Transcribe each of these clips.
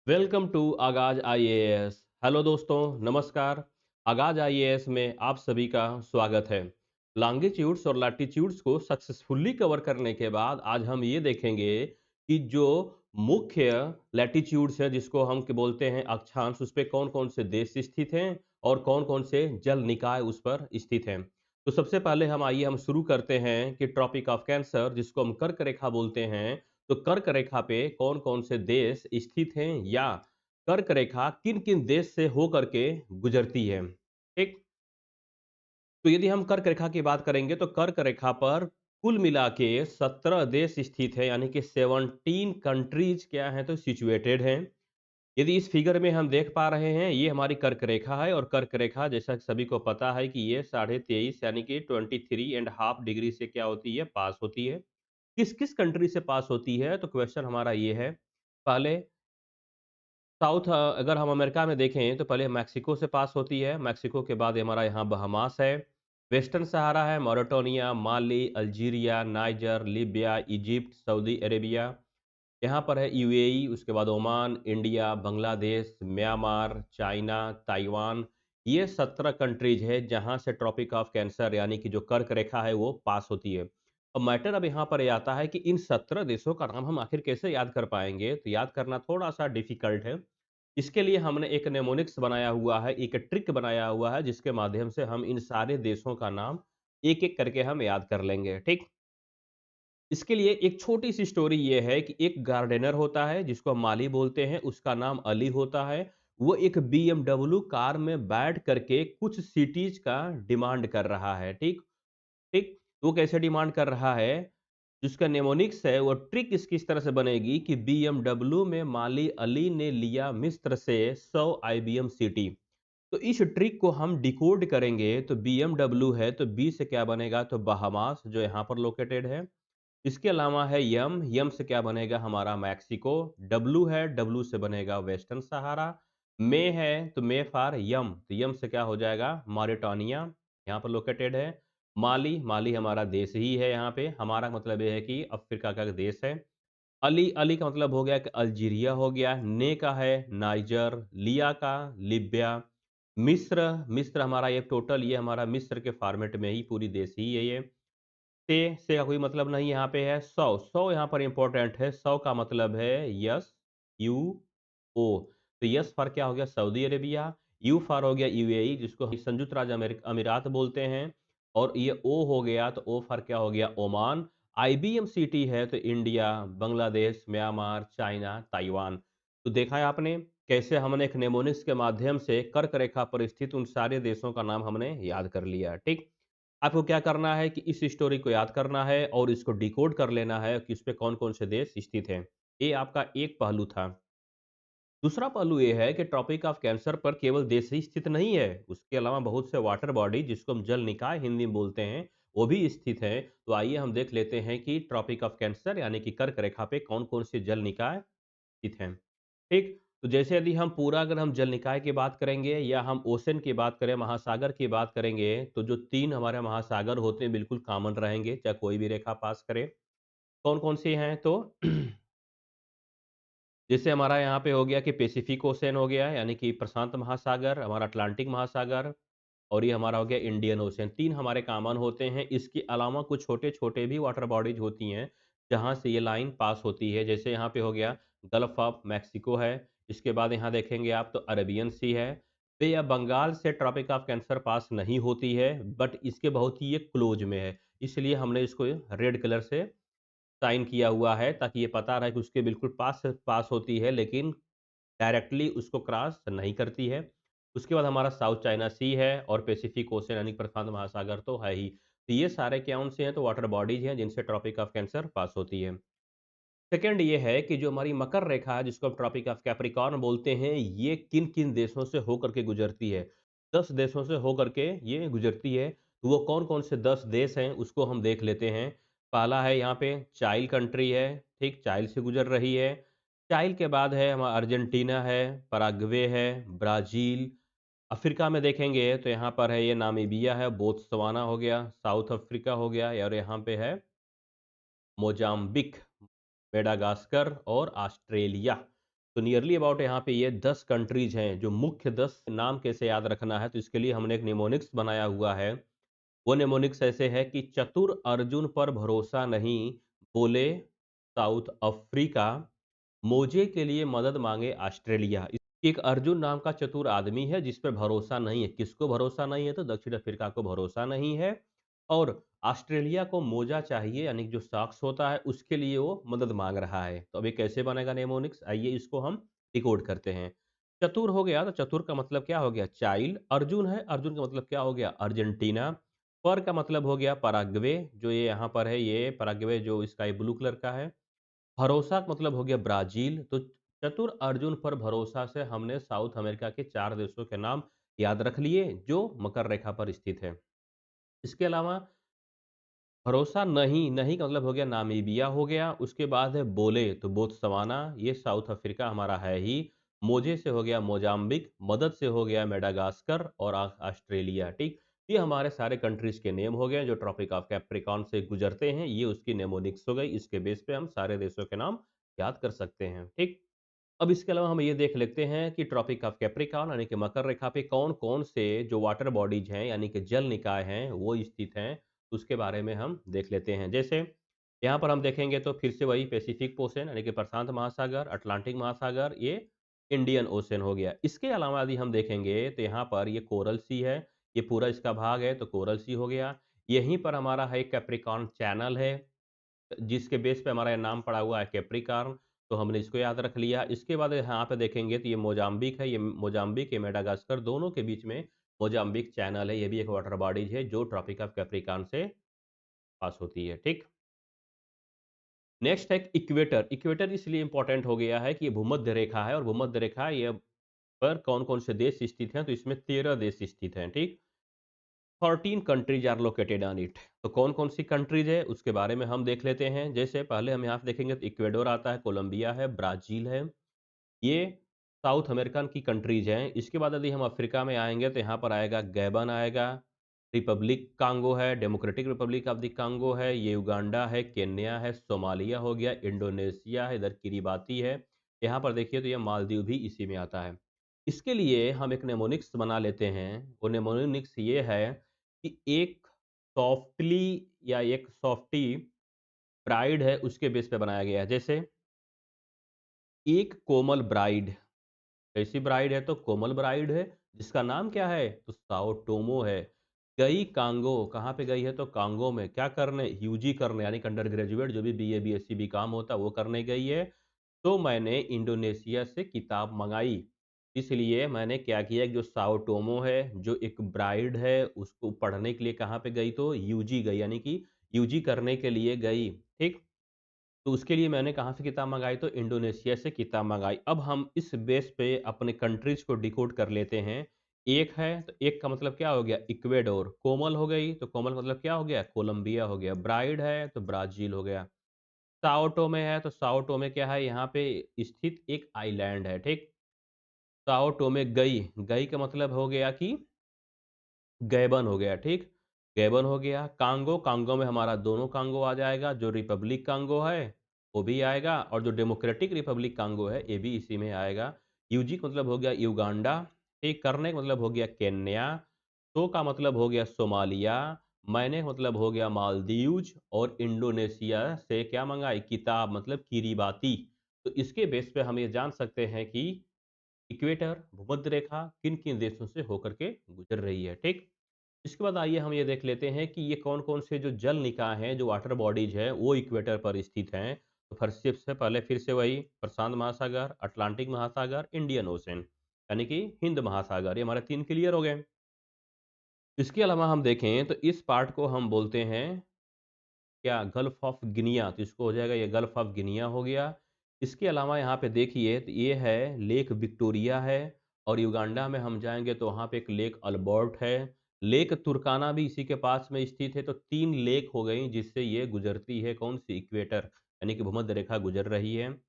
Welcome to आगाज IAS. Hello दोस्तों, नमस्कार। आगाज आईएएस में आप सभी का स्वागत है। लॉन्गिट्यूड्स और लैटिट्यूड्स को सक्सेसफुली कवर करने के बाद आज हम ये देखेंगे कि जो मुख्य लैटिट्यूड्स है जिसको हम के बोलते हैं अक्षांश, उस पे कौन कौन से देश स्थित हैं और कौन कौन से जल निकाय उस पर स्थित हैं। तो सबसे पहले हम शुरू करते हैं कि ट्रॉपिक ऑफ कैंसर जिसको हम कर्क रेखा बोलते हैं, तो कर्क रेखा पे कौन-कौन से देश स्थित हैं या कर्क रेखा किन-किन देश से होकर के गुजरती है। ठीक? तो यदि हम कर्क रेखा की बात करेंगे तो कर्क रेखा पर कुल मिला के 17 देश स्थित हैं, यानी कि 17 कंट्रीज क्या हैं तो सिचुएटेड हैं। यदि इस फिगर में हम देख पा रहे हैं, ये हमारी कर्क रेखा है और कर्क रेखा जैसा कि सभी को पता है कि ये 23.5 यानी कि 23 एंड हाफ डिग्री से क्या होती है, पास होती है। किस-किस कंट्री से पास होती है? तो क्वेश्चन हमारा ये है। पहले अगर हम अमेरिका में देखें तो पहले मैक्सिको से पास होती है। मैक्सिको के बाद हमारा यहाँ बहामास है। वेस्टर्न सहारा है, Mauritania, Mali, Algeria, Niger, Libya, Egypt, Saudi Arabia. यहाँ पर है यूएई, उसके बाद Oman, India, Bangladesh, Myanmar, China, Taiwan. ये 17 कंट्रीज है जहाँ से ट्रॉपिक ऑफ कैंसर यानी कि जो कर्क रेखा है वो पास होती है। अब मैटर अब यहाँ पर ये आता है कि इन 17 देशों का नाम हम आखिर कैसे याद कर पाएंगे, तो याद करना थोड़ा सा डिफिकल्ट है। इसके लिए हमने एक नेमोनिक्स बनाया हुआ है, एक ट्रिक बनाया हुआ है जिसके माध्यम से हम इन सारे देशों का नाम एक एक करके हम याद कर लेंगे। ठीक? इसके लिए एक छोटी-सी स्टोरी ये है कि एक गार्डनर होता है जिसको हम माली बोलते हैं, उसका नाम अली होता है। वो एक बीएमडब्ल्यू कार में बैठ करके कुछ सिटीज़ का डिमांड कर रहा है, ठीक? ठीक? वो कैसे डिमांड कर रहा है? जिसका नेमोनिक्स है वो ट्रिक इसकी इस तरह से बनेगी कि बीएमडब्ल्यू में माली अली ने लिया मिस्र से 100 आईबीएम सिटी। तो इस ट्रिक को हम डिकोड करेंगे तो बीएमडब्ल्यू है तो बी से क्या बनेगा, तो बहामास जो यहाँ पर लोकेटेड है। इसके अलावा है यम, यम से क्या बनेगा हमारा मैक्सिको, डब्लू है, डब्लू से बनेगा वेस्टर्न सहारा, मे है तो मे फॉर यम, तो यम से क्या हो जाएगा मॉरिटानिया, यहाँ पर लोकेटेड है। माली, माली हमारा देश ही है, यहाँ पे हमारा मतलब ये है कि अफ्रीका का देश है। अली, अली का मतलब हो गया कि अल्जीरिया हो गया, ने का है नाइजर, लिया का लिबिया, मिस्र, मिस्र हमारा ये टोटल ये हमारा मिस्र के फॉर्मेट में ही पूरी देश ही है ये। से का कोई मतलब नहीं यहाँ पे है। 100 100 यहाँ पर इंपॉर्टेंट है। 100 का मतलब है यस, यू, ओ। तो यस फॉर क्या हो गया सऊदी अरेबिया, यू फॉर हो गया यूएई जिसको हम संयुक्त राज्य अमीरात बोलते हैं, और ये ओ हो गया तो ओ फॉर क्या हो गया ओमान। आईबीएम सिटी है तो India, Bangladesh, Myanmar, China, Taiwan. तो देखा है आपने कैसे हमने एक नेमोनिक्स के माध्यम से कर्क रेखा पर स्थित उन सारे देशों का नाम हमने याद कर लिया। ठीक? आपको क्या करना है कि इस स्टोरी को याद करना है और इसको डिकोड कर लेना है कि उसपे कौन-कौन से देश स्थित हैं। ये आपका एक पहलू था। दूसरा पहलू ये है कि ट्रॉपिक ऑफ कैंसर पर केवल देश ही स्थित नहीं है, उसके अलावा बहुत से वाटर बॉडी जिसको हम जल निकाय हिंदी में बोलते हैं, वो भी स्थित हैं। तो आइए हम देख लेते हैं कि ट्रॉपिक ऑफ कैंसर यानी कि कर्क रेखा पे कौन-कौन से जल निकाय स्थित हैं। ठीक? तो जैसे यदि हम पूरा अगर हम जल निकाय की बात करेंगे या हम ओशन की बात करें, महासागर की बात करेंगे, तो जो 3 हमारे महासागर होते हैं बिल्कुल कॉमन रहेंगे, चाहे कोई भी रेखा पास करे। कौन-कौन से हैं तो जैसे हमारा यहाँ पे हो गया कि पैसिफिक ओशन हो गया, यानी कि प्रशांत महासागर, हमारा अटलांटिक महासागर और ये हमारा हो गया इंडियन ओशन। 3 हमारे कॉमन होते हैं। इसके अलावा कुछ छोटे-छोटे भी वाटर बॉडीज़ होती हैं, जहाँ से ये लाइन पास होती है। जैसे यहाँ पे हो गया गल्फ ऑफ मेक्सिको है, इसके बाद यहाँ देखेंगे आप तो अरेबियन सी है। बे ऑफ बंगाल से ट्रॉपिक ऑफ कैंसर पास नहीं होती है, बट इसके बहुत ही ये क्लोज़ में है। इसलिए हमने इसको रेड कलर से साइन किया हुआ है ताकि ये पता रहे कि उसके बिल्कुल पास पास होती है, लेकिन डायरेक्टली उसको क्रॉस नहीं करती है। उसके बाद हमारा साउथ चाइना सी है और पैसिफिक ओशन यानी प्रशांत महासागर तो है ही। तो ये सारे कौन से हैं तो वाटर बॉडीज हैं जिनसे ट्रॉपिक ऑफ कैंसर पास होती है। सेकंड ये है कि जो हमारी मकर रेखा है जिसको हम ट्रॉपिक ऑफ कैप्रिकॉर्न बोलते हैं, ये किन किन देशों से होकर के गुजरती है। 10 देशों से होकर के ये गुजरती है। तो वो कौन कौन से 10 देश हैं उसको हम देख लेते हैं। पहला है यहाँ पे चाइल कंट्री है, ठीक, चाइल से गुजर रही है। चाइल के बाद है हमारा अर्जेंटीना है, पराग्वे है, ब्राज़ील। अफ्रीका में देखेंगे तो यहाँ पर है ये नामीबिया है, बोत्सवाना हो गया, साउथ अफ्रीका हो गया और यहाँ पे है मोजाम्बिक, मेडागास्कर और ऑस्ट्रेलिया। तो नियरली अबाउट यहाँ पे ये 10 कंट्रीज हैं जो मुख्य 10 नाम कैसे याद रखना है, तो इसके लिए हमने एक निमोनिक्स बनाया हुआ है। वो निमोनिक्स ऐसे है कि चतुर अर्जुन पर भरोसा नहीं, बोले साउथ अफ्रीका, मोजे के लिए मदद मांगे ऑस्ट्रेलिया। एक अर्जुन नाम का चतुर आदमी है जिस पर भरोसा नहीं है। किसको भरोसा नहीं है? तो दक्षिण अफ्रीका को भरोसा नहीं है। और ऑस्ट्रेलिया को मोजा चाहिए, यानी कि जो सॉक्स होता है उसके लिए वो मदद मांग रहा है। तो अभी कैसे बनेगा नेमोनिक्स, आइए इसको हम डिकोड करते हैं। चतुर हो गया, तो चतुर का मतलब क्या हो गया? चाइल्ड। अर्जुन है, अर्जुन का मतलब क्या हो गया? अर्जेंटीना। पर का मतलब हो गया पराग्वे, जो ये यहाँ पर है, ये पराग्वे जो स्काई ब्लू कलर का है। भरोसा का मतलब हो गया ब्राज़ील। तो चतुर अर्जुन पर भरोसा से हमने साउथ अमेरिका के 4 देशों के नाम याद रख लिए जो मकर रेखा पर स्थित है। इसके अलावा भरोसा नहीं, नहीं का मतलब हो गया नामीबिया हो गया। उसके बाद है बोले, तो बोत्सवाना, ये साउथ अफ्रीका हमारा है ही। मोजे से हो गया मोजाम्बिक, मदद से हो गया मेडागास्कर और ऑस्ट्रेलिया, ठीक। ये हमारे सारे कंट्रीज के नेम हो गए जो ट्रॉपिक ऑफ कैप्रिकॉर्न से गुजरते हैं। ये उसकी नेमोनिक्स हो गई। इसके बेस पे हम सारे देशों के नाम याद कर सकते हैं, ठीक। अब इसके अलावा हम ये देख लेते हैं कि ट्रॉपिक ऑफ कैप्रिकॉर्न यानी कि मकर रेखा पे कौन-कौन से जो वाटर बॉडीज हैं यानी कि जल निकाय हैं वो स्थित हैं, उसके बारे में हम देख लेते हैं। जैसे यहाँ पर हम देखेंगे तो फिर से वही पैसिफिक ओशन यानी कि प्रशांत महासागर, अटलांटिक महासागर, ये इंडियन ओशन हो गया। इसके अलावा यदि हम देखेंगे तो यहाँ पर ये कोरल सी है, ये पूरा इसका भाग है तो कोरल सी हो गया। यहीं पर हमारा है कैप्रिकॉर्न चैनल है, जिसके बेस पे हमारा ये नाम पड़ा हुआ है कैप्रिकॉर्न, तो हमने इसको याद रख लिया। इसके बाद यहाँ पे देखेंगे तो ये मोजाम्बिक है, ये मोजाम्बिक, ये मेडागास्कर, दोनों के बीच में मोजाम्बिक चैनल है। ये भी एक वाटर बॉडीज है जो ट्रॉपिक ऑफ कैप्रिकॉर्न से पास होती है, ठीक। नेक्स्ट है इक्वेटर। इक्वेटर इसलिए इंपॉर्टेंट हो गया है कि ये भूमध्य रेखा है और भूमध्य रेखा ये पर कौन-कौन से देश स्थित हैं, तो इसमें 13 देश स्थित हैं, ठीक। 13 countries are located on it. तो कौन-कौन सी कंट्रीज है उसके बारे में हम देख लेते हैं। जैसे पहले हम यहाँ पे देखेंगे तो इक्वेडोर आता है, कोलंबिया है, ब्राज़ील है। ये साउथ अमेरिकन की कंट्रीज हैं। इसके बाद यदि हम अफ्रीका में आएँगे तो यहाँ पर आएगा गैबन आएगा, रिपब्लिक कांगो है, democratic Republic of the Congo है, ये युगांडा है, केन्या है, सोमालिया हो गया, इंडोनेशिया है, इधर किरिबाती है। यहाँ पर देखिए तो ये मालदीव भी इसी में आता है। इसके लिए हम एक नेमोनिक्स बना लेते हैं। वो नेमोनिक्स ये है कि एक सॉफ्टली या एक सॉफ्टी ब्राइड है उसके बेस पे बनाया गया है। जैसे एक कोमल ब्राइड, कैसी ब्राइड है? तो कोमल ब्राइड है। जिसका नाम क्या है? तो साओ टोमो है। गई कांगो, कहाँ पे गई है? तो कांगो में क्या करने? यूजी करने, यानी कि अंडर ग्रेजुएट जो भी बीए बीएससी बीकॉम होता है वो करने गई है। तो मैंने इंडोनेशिया से किताब मंगाई। इसलिए मैंने क्या किया, एक जो साओ टोमो है जो एक ब्राइड है उसको पढ़ने के लिए कहाँ पे गई? तो यूजी गई, यानी कि यूजी करने के लिए गई, ठीक। तो उसके लिए मैंने कहाँ से किताब मंगाई? तो इंडोनेशिया से किताब मंगाई। अब हम इस बेस पे अपने कंट्रीज को डिकोड कर लेते हैं। एक है तो एक का मतलब क्या हो गया? इक्वेडोर। कोमल हो गई तो कोमल का मतलब क्या हो गया? कोलंबिया हो गया। ब्राइड है तो ब्राजील हो गया। साओ टोमे है तो साओ टोमे क्या है? यहाँ पे स्थित एक आइलैंड है, ठीक। साओ टोमे गई, गई का मतलब हो गया कि गैबन हो गया, ठीक। गैबन हो गया। कांगो, कांगो में हमारा दोनों कांगो आ जाएगा, जो रिपब्लिक कांगो है वो भी आएगा और जो डेमोक्रेटिक रिपब्लिक कांगो है ये भी इसी में आएगा। यूजी का मतलब हो गया युगांडा, ठीक। करने का मतलब हो गया केन्या। तो का मतलब हो गया सोमालिया। मैंने का मतलब हो गया मालदीव्स। और इंडोनेशिया से क्या मंगाई? किताब, मतलब किरीबाती। तो इसके बेस पे हम ये जान सकते हैं कि इक्वेटर भूमध्य रेखा किन किन देशों से होकर के गुजर रही है, ठीक। इसके बाद आइए हम ये देख लेते हैं कि ये कौन-कौन से जो जल निकाय हैं, जो वाटर बॉडीज हैं, वो इक्वेटर पर स्थित हैं। तो सबसे पहले फिर से वही प्रशांत महासागर, अटलांटिक महासागर, इंडियन ओशन, यानी कि हिंद महासागर। ये हमारे 3 क्लियर हो गए। इसके अलावा हम देखें तो इस पार्ट को हम बोलते हैं क्या? Gulf of Guinea. तो इसको हो जाएगा ये गल्फ ऑफ गिनिया हो गया। इसके अलावा यहाँ पे देखिए तो ये है लेक विक्टोरिया है। और युगांडा में हम जाएंगे तो वहाँ पे एक लेक अल्बर्ट है। लेक तुर्काना भी इसी के पास में स्थित है। तो 3 लेक हो गई जिससे ये गुजरती है, कौन सी? इक्वेटर, यानी कि भूमध्य रेखा गुजर रही है।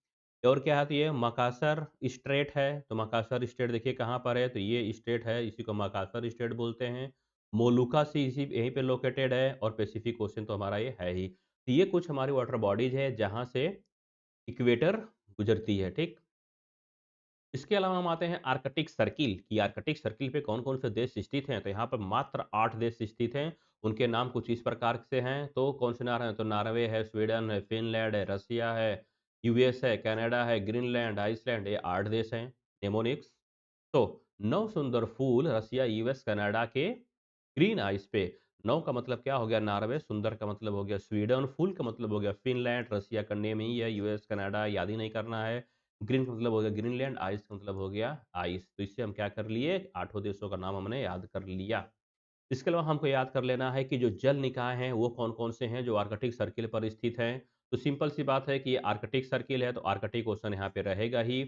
और क्या है? तो ये मकासर स्ट्रेट है। तो मकासर स्ट्रेट देखिए कहाँ पर है? तो ये स्टेट है, इसी को मकासर स्टेट बोलते हैं। मोलुका सी इसी यहीं पे लोकेटेड है और पैसिफिक ओशन तो हमारा ये है ही। तो ये कुछ हमारी वाटर बॉडीज है जहाँ से इक्वेटर गुजरती है, ठीक। इसके अलावा हम आते हैं आर्कटिक सर्किल कि आर्कटिक सर्किल पे कौन-कौन से देश स्थित हैं। तो यहाँ पर मात्र 8 देश स्थित हैं। उनके नाम कुछ इस प्रकार से हैं, तो कौन से नाम हैं? तो नॉर्वे है, स्वीडन है, फ़िनलैंड है, रसिया है, यूएस है, कनाडा है, ग्रीनलैंड, आइसलैंड, ये 8 देश हैं, नेमोनिक्स। तो 9 सुंदर फूल रसिया, यूएस, कनाडा के ग्रीन आइस पे। 9 का मतलब क्या हो गया? नॉर्वे, सुंदर का मतलब हो गया स्वीडन, फूल का मतलब हो गया फ़िनलैंड, रसिया का नेम ही है, यूएस, कनाडा याद ही नहीं करना है। ग्रीन का मतलब हो गया ग्रीनलैंड, आइस का मतलब हो गया आइस। तो इससे हम क्या कर लिए? आठों देशों का नाम हमने याद कर लिया। इसके अलावा हमको याद कर लेना है कि जो जल निकाय हैं वो कौन-कौन से हैं जो आर्कटिक सर्किल पर स्थित हैं। तो सिंपल सी बात है कि ये आर्कटिक सर्किल है तो आर्कटिक ओशन यहाँ पे रहेगा ही।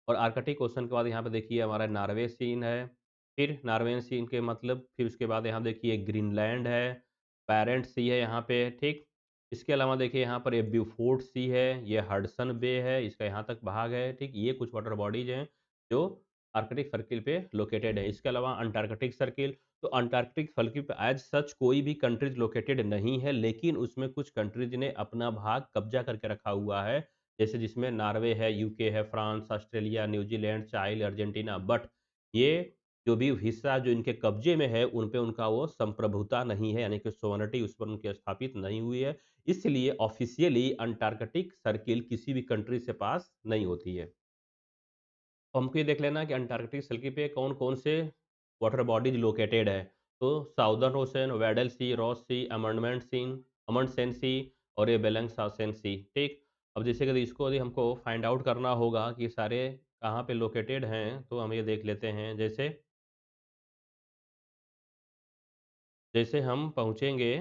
और आर्कटिक ओशन के बाद यहाँ पे देखिए हमारा नॉर्वे सीन है। फिर नॉर्वेन सीन के मतलब फिर उसके बाद यहाँ देखिए ग्रीनलैंड है, बैरेंट सी है यहाँ पे, ठीक। इसके अलावा देखिए यहाँ पर ये ब्यूफोर्ट सी है, ये हडसन बे है, इसका यहाँ तक भाग है, ठीक। ये कुछ वाटर बॉडीज़ हैं जो आर्कटिक सर्किल पे लोकेटेड है। इसके अलावा अंटार्कटिक सर्किल, तो अंटार्कटिक सर्किल पे एज़ सच कोई भी कंट्रीज़ लोकेटेड नहीं है, लेकिन उसमें कुछ कंट्रीज़ ने अपना भाग कब्ज़ा करके रखा हुआ है। जैसे जिसमें नॉर्वे है, यूके है, फ्रांस, ऑस्ट्रेलिया, न्यूज़ीलैंड, चाइल, अर्जेंटीना। बट ये जो भी हिस्सा जो इनके कब्ज़े में है, उन पे उनका वो संप्रभुता नहीं है, यानी कि सोवरेनिटी उस पर उनकी स्थापित नहीं हुई है। इसलिए ऑफ़िशियली अंटार्कटिक सर्किल किसी भी कंट्री से पास नहीं होती है। तो हमको ये देख लेना कि अंटार्कटिक सर्किल पे कौन-कौन से वाटर बॉडीज़ लोकेटेड है। तो साउदर्न ओशन, वेडल सी, रॉस सी, अमंडसेन सी और ये बेलंगशाउसेन सी, ठीक? अब जैसे कि इसको यदि हमको फाइंड आउट करना होगा कि सारे कहाँ पे लोकेटेड हैं, तो हम ये देख लेते हैं। जैसे जैसे हम पहुँचेंगे,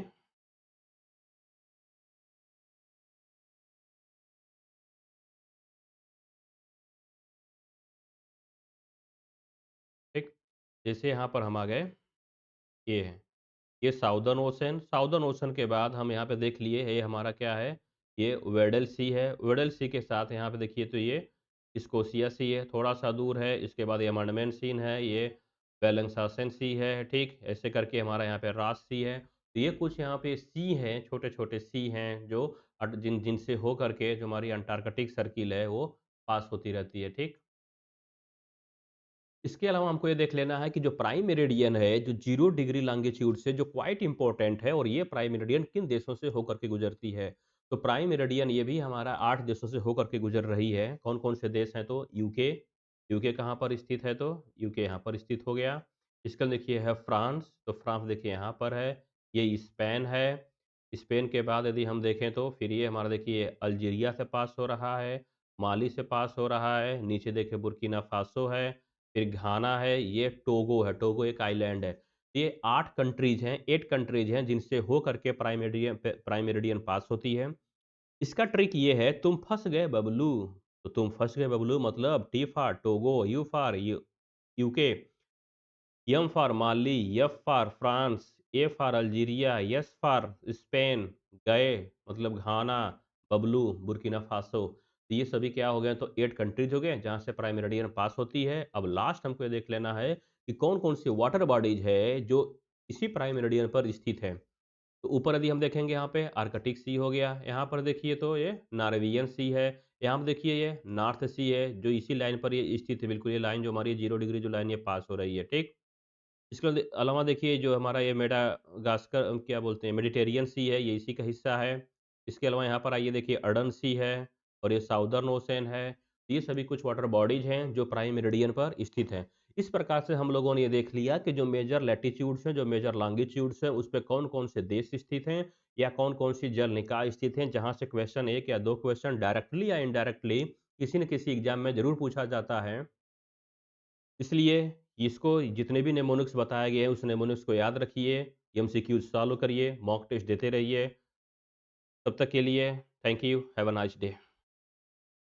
ठीक? जैसे यहाँ पर हम आ गए, ये है। ये साउदर्न ओशन के बाद हम यहाँ पे देख लिए ये हमारा क्या है, ये वेडल सी है। वेडल सी के साथ यहाँ पे देखिए तो ये स्कोशिया सी है, थोड़ा सा दूर है। इसके बाद ये मंडमेन सीन है, ये बेलंगशासन सी है, ठीक। ऐसे करके हमारा यहाँ पे रास सी है। तो ये कुछ यहाँ पे सी हैं, छोटे छोटे सी हैं जो जिनसे हो करके जो हमारी अंटार्कटिक सर्किल है वो पास होती रहती है, ठीक। इसके अलावा हमको ये देख लेना है कि जो प्राइम मेरिडियन है, जो 0 डिग्री लॉन्गिट्यूड से जो क्वाइट इम्पोर्टेंट है और ये प्राइम मेरिडियन किन देशों से होकर के गुजरती है। तो प्राइम मेरिडियन ये भी हमारा 8 देशों से होकर के गुजर रही है। कौन-कौन से देश हैं? तो यूके, यूके कहाँ पर स्थित है? तो यूके यहाँ पर स्थित हो गया। इसका देखिए है फ्रांस, तो फ्रांस देखिए यहाँ पर है। ये स्पेन है। स्पेन के बाद यदि हम देखें तो फिर ये हमारा देखिए अल्जीरिया से पास हो रहा है, माली से पास हो रहा है, नीचे देखिए बुर्किना फासो है, फिर घाना है, ये टोगो है, टोगो एक आइलैंड है। ये 8 कंट्रीज़ हैं, 8 कंट्रीज़ हैं जिनसे हो करके प्राइम मेरिडियन पास होती है। इसका ट्रिक ये है, तुम फँस गए बबलू, तो तुम फँस गए बबलू मतलब T for Togo, U UK, M for Mali, F for France, A for Algeria, S for Spain, गए मतलब घाना, बबलू, बुर्किना फासो। तो ये सभी क्या हो गए? तो 8 कंट्रीज़ हो गए जहाँ से प्राइम मेरिडियन पास होती है। अब लास्ट हमको ये देख लेना है कि कौन-कौन सी वाटर बॉडीज़ है जो इसी प्राइम मेरिडियन पर स्थित है। तो ऊपर यदि हम देखेंगे यहाँ पे आर्कटिक सी हो गया, यहाँ पर देखिए तो ये नॉर्वेगियन सी है, यहाँ पे देखिए ये नॉर्थ सी है जो इसी लाइन पर ये स्थित है, बिल्कुल ये लाइन जो हमारी 0 डिग्री जो लाइन ये पास हो रही है, ठीक? इसके अलावा देखिए जो हमारा ये मेडागास्कर क्या बोलते हैं मेडिटेरियन सी है, ये इसी का हिस्सा है। इसके अलावा यहाँ पर आइए देखिए अडन सी है और ये साउदर्न ओशन है। ये सभी कुछ वाटर बॉडीज़ हैं जो प्राइम मेरिडियन पर स्थित हैं। इस प्रकार से हम लोगों ने ये देख लिया कि जो मेजर लैटिट्यूड्स हैं, जो मेजर लॉन्गिट्यूड्स हैं, उस पे कौन-कौन से देश स्थित हैं या कौन-कौन सी जल निकाय स्थित हैं, जहाँ से क्वेश्चन 1 या 2 क्वेश्चन डायरेक्टली या इनडायरेक्टली किसी न किसी एग्ज़ाम में ज़रूर पूछा जाता है। इसलिए इसको जितने भी नेमोनिक्स बताए गए हैं, उस नेमोनिक्स को याद रखिए, एमसीक्यूज़ सॉल्व करिए, मॉक टेस्ट देते रहिए। तब तक के लिए thank you, have a nice day.